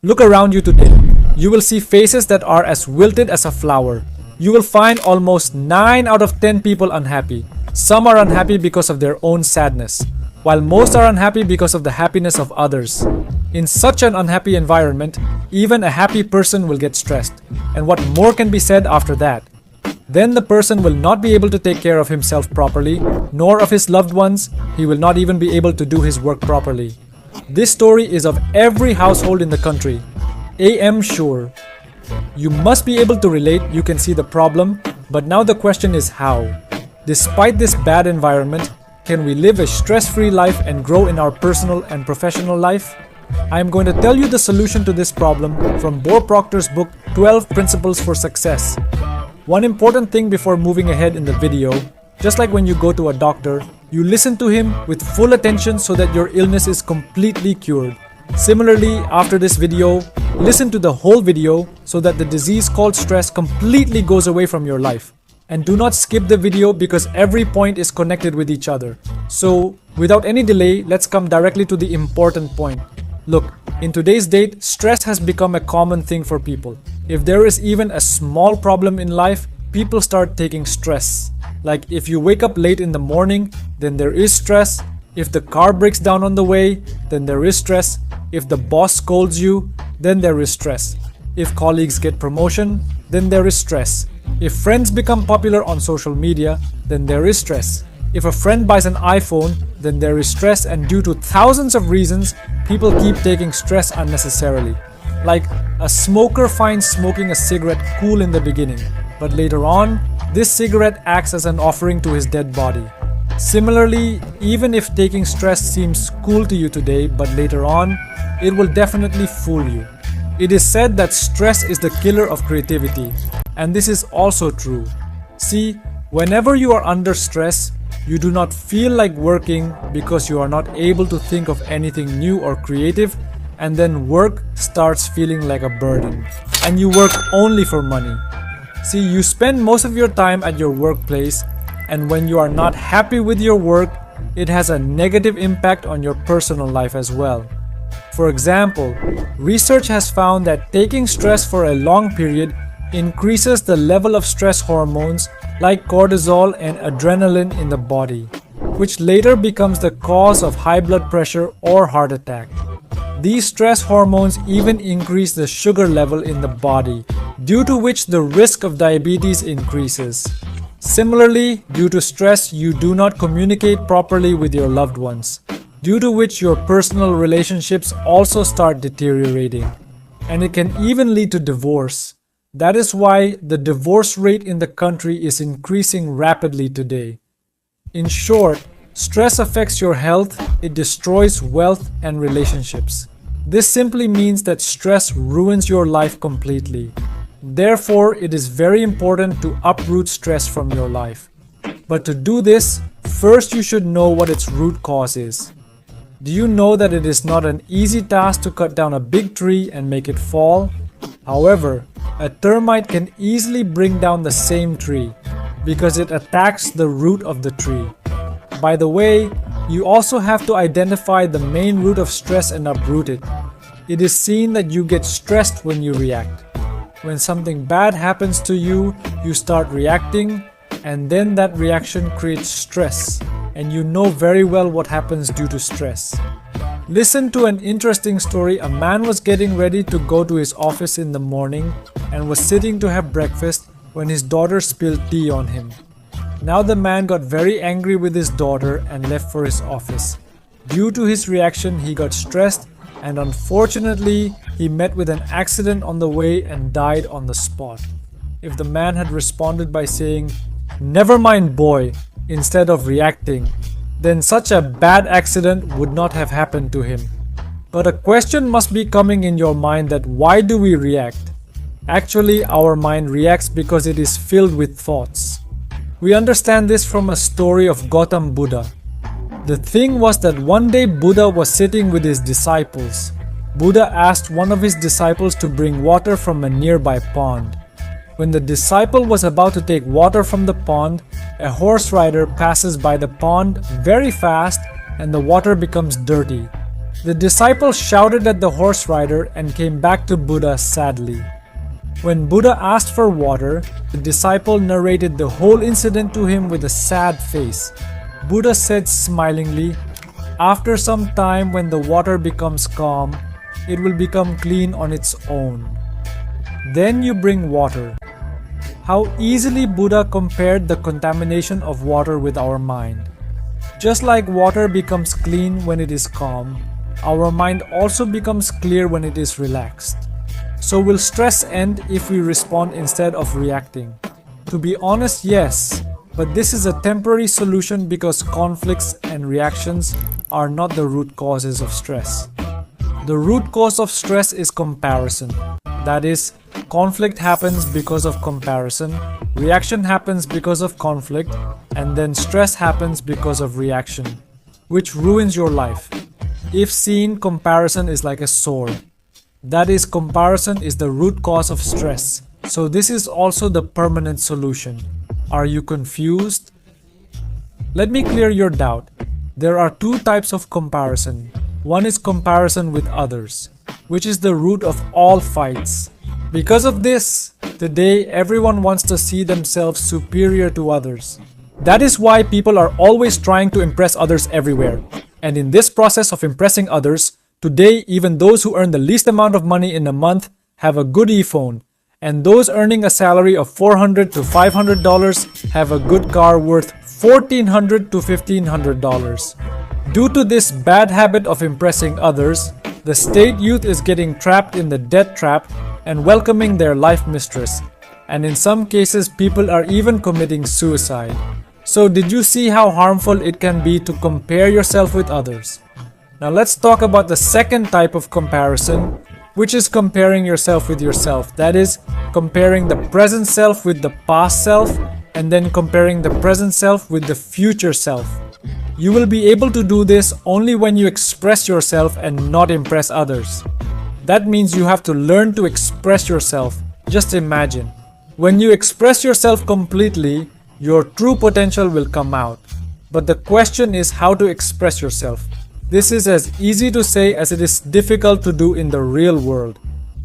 Look around you today. You will see faces that are as wilted as a flower. You will find almost 9 out of 10 people unhappy. Some are unhappy because of their own sadness, while most are unhappy because of the happiness of others. In such an unhappy environment, even a happy person will get stressed. And what more can be said after that? Then the person will not be able to take care of himself properly, nor of his loved ones. He will not even be able to do his work properly. This story is of every household in the country. I am sure. You must be able to relate, you can see the problem, but now the question is how? Despite this bad environment, can we live a stress-free life and grow in our personal and professional life? I am going to tell you the solution to this problem from Bohr Proctor's book 12 Principles for Success. One important thing before moving ahead in the video, just like when you go to a doctor, you listen to him with full attention so that your illness is completely cured. Similarly, after this video, listen to the whole video so that the disease called stress completely goes away from your life. And do not skip the video because every point is connected with each other. So, without any delay, let's come directly to the important point. Look, in today's date, stress has become a common thing for people. If there is even a small problem in life, people start taking stress. Like if you wake up late in the morning, then there is stress. If the car breaks down on the way, then there is stress. If the boss scolds you, then there is stress. If colleagues get promotion, then there is stress. If friends become popular on social media, then there is stress. If a friend buys an iPhone, then there is stress, and due to thousands of reasons, people keep taking stress unnecessarily. Like a smoker finds smoking a cigarette cool in the beginning, but later on, this cigarette acts as an offering to his dead body. Similarly, even if taking stress seems cool to you today, but later on, it will definitely fool you. It is said that stress is the killer of creativity, and this is also true. See, whenever you are under stress, you do not feel like working because you are not able to think of anything new or creative, and then work starts feeling like a burden. And you work only for money. See, you spend most of your time at your workplace, and when you are not happy with your work, it has a negative impact on your personal life as well. For example, research has found that taking stress for a long period increases the level of stress hormones like cortisol and adrenaline in the body, which later becomes the cause of high blood pressure or heart attack. These stress hormones even increase the sugar level in the body, due to which the risk of diabetes increases. Similarly, due to stress, you do not communicate properly with your loved ones, due to which your personal relationships also start deteriorating, and it can even lead to divorce. That is why the divorce rate in the country is increasing rapidly today. In short, stress affects your health, it destroys wealth and relationships. This simply means that stress ruins your life completely. Therefore, it is very important to uproot stress from your life. But to do this, first you should know what its root cause is. Do you know that it is not an easy task to cut down a big tree and make it fall? However, a termite can easily bring down the same tree because it attacks the root of the tree. By the way, you also have to identify the main root of stress and uproot it. It is seen that you get stressed when you react. When something bad happens to you, you start reacting, and then that reaction creates stress, and you know very well what happens due to stress. Listen to an interesting story. A man was getting ready to go to his office in the morning and was sitting to have breakfast when his daughter spilled tea on him. Now the man got very angry with his daughter and left for his office. Due to his reaction, he got stressed, and unfortunately, he met with an accident on the way and died on the spot. If the man had responded by saying, "Never mind, boy," instead of reacting, then such a bad accident would not have happened to him. But a question must be coming in your mind that why do we react? Actually, our mind reacts because it is filled with thoughts. We understand this from a story of Gautam Buddha. The thing was that one day Buddha was sitting with his disciples. Buddha asked one of his disciples to bring water from a nearby pond. When the disciple was about to take water from the pond, a horse rider passes by the pond very fast and the water becomes dirty. The disciple shouted at the horse rider and came back to Buddha sadly. When Buddha asked for water, the disciple narrated the whole incident to him with a sad face. Buddha said smilingly, "After some time, when the water becomes calm, it will become clean on its own. Then you bring water." How easily Buddha compared the contamination of water with our mind. Just like water becomes clean when it is calm, our mind also becomes clear when it is relaxed. So will stress end if we respond instead of reacting? To be honest, yes, but this is a temporary solution because conflicts and reactions are not the root causes of stress. The root cause of stress is comparison. That is, conflict happens because of comparison, reaction happens because of conflict, and then stress happens because of reaction, which ruins your life. If seen, comparison is like a sword. That is, comparison is the root cause of stress. So this is also the permanent solution. Are you confused? Let me clear your doubt. There are two types of comparison. One is comparison with others, which is the root of all fights. Because of this, today everyone wants to see themselves superior to others. That is why people are always trying to impress others everywhere. And in this process of impressing others, today even those who earn the least amount of money in a month have a good iPhone, and those earning a salary of $400 to $500 have a good car worth $1,400 to $1,500. Due to this bad habit of impressing others, the state youth is getting trapped in the debt trap and welcoming their life mistress. And in some cases, people are even committing suicide. So did you see how harmful it can be to compare yourself with others? Now let's talk about the second type of comparison, which is comparing yourself with yourself. That is, comparing the present self with the past self, and then comparing the present self with the future self. You will be able to do this only when you express yourself and not impress others. That means you have to learn to express yourself. Just imagine, when you express yourself completely, your true potential will come out. But the question is how to express yourself. This is as easy to say as it is difficult to do in the real world.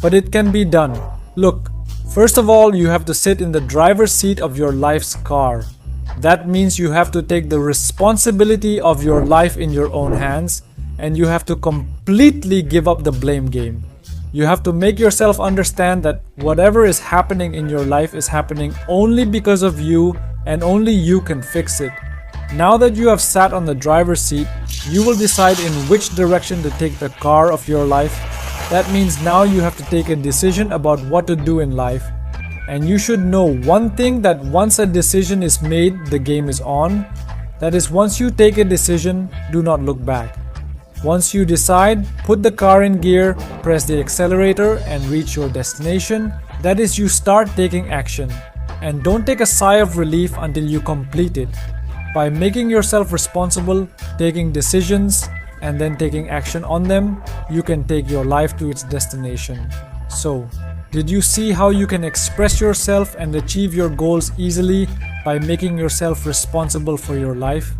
But it can be done. Look, first of all, you have to sit in the driver's seat of your life's car. That means you have to take the responsibility of your life in your own hands, and you have to completely give up the blame game. You have to make yourself understand that whatever is happening in your life is happening only because of you, and only you can fix it. Now that you have sat on the driver's seat, you will decide in which direction to take the car of your life. That means now you have to take a decision about what to do in life. And you should know one thing, that once a decision is made, the game is on. That is, once you take a decision, do not look back. Once you decide, put the car in gear, press the accelerator and reach your destination. That is, you start taking action. And don't take a sigh of relief until you complete it. By making yourself responsible, taking decisions, and then taking action on them, you can take your life to its destination. So, did you see how you can express yourself and achieve your goals easily by making yourself responsible for your life?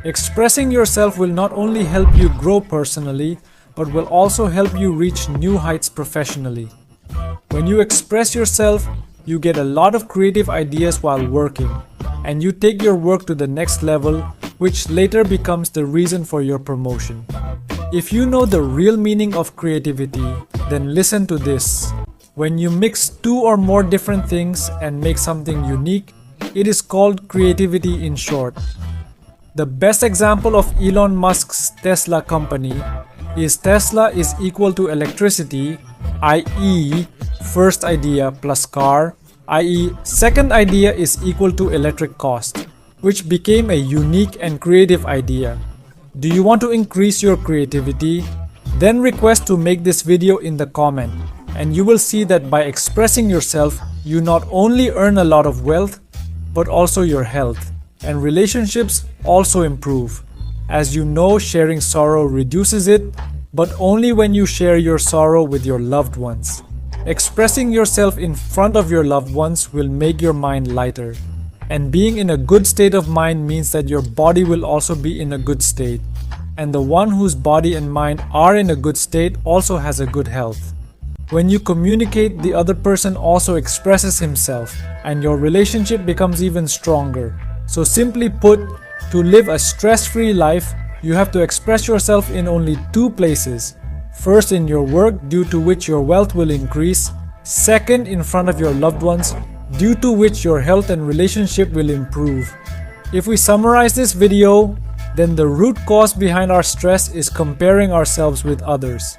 Expressing yourself will not only help you grow personally, but will also help you reach new heights professionally. When you express yourself, you get a lot of creative ideas while working, and you take your work to the next level, which later becomes the reason for your promotion. If you know the real meaning of creativity, then listen to this. When you mix two or more different things and make something unique, it is called creativity in short. The best example of Elon Musk's Tesla company is Tesla is equal to electricity, i.e. first idea plus car, i.e. second idea is equal to electric cost, which became a unique and creative idea. Do you want to increase your creativity? Then request to make this video in the comment, and you will see that by expressing yourself, you not only earn a lot of wealth, but also your health, and relationships also improve. As you know, sharing sorrow reduces it, but only when you share your sorrow with your loved ones. Expressing yourself in front of your loved ones will make your mind lighter. And being in a good state of mind means that your body will also be in a good state. and the one whose body and mind are in a good state also has a good health. When you communicate, the other person also expresses himself, and your relationship becomes even stronger. So simply put, to live a stress-free life, you have to express yourself in only two places. First, in your work, due to which your wealth will increase. Second, in front of your loved ones, due to which your health and relationship will improve. If we summarize this video, then the root cause behind our stress is comparing ourselves with others.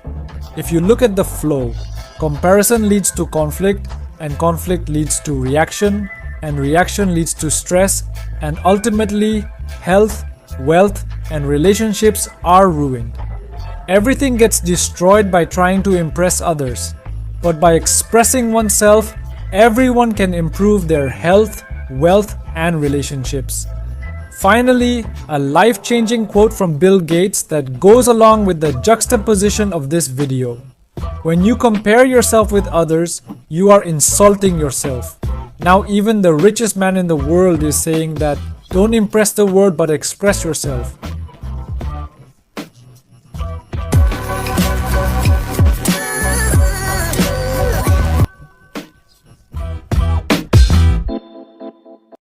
If you look at the flow, comparison leads to conflict, and conflict leads to reaction, and reaction leads to stress, and ultimately, health, wealth, and relationships are ruined. Everything gets destroyed by trying to impress others, but by expressing oneself, everyone can improve their health, wealth, and relationships. Finally, a life-changing quote from Bill Gates that goes along with the juxtaposition of this video. When you compare yourself with others, you are insulting yourself. Now even the richest man in the world is saying that don't impress the world but express yourself.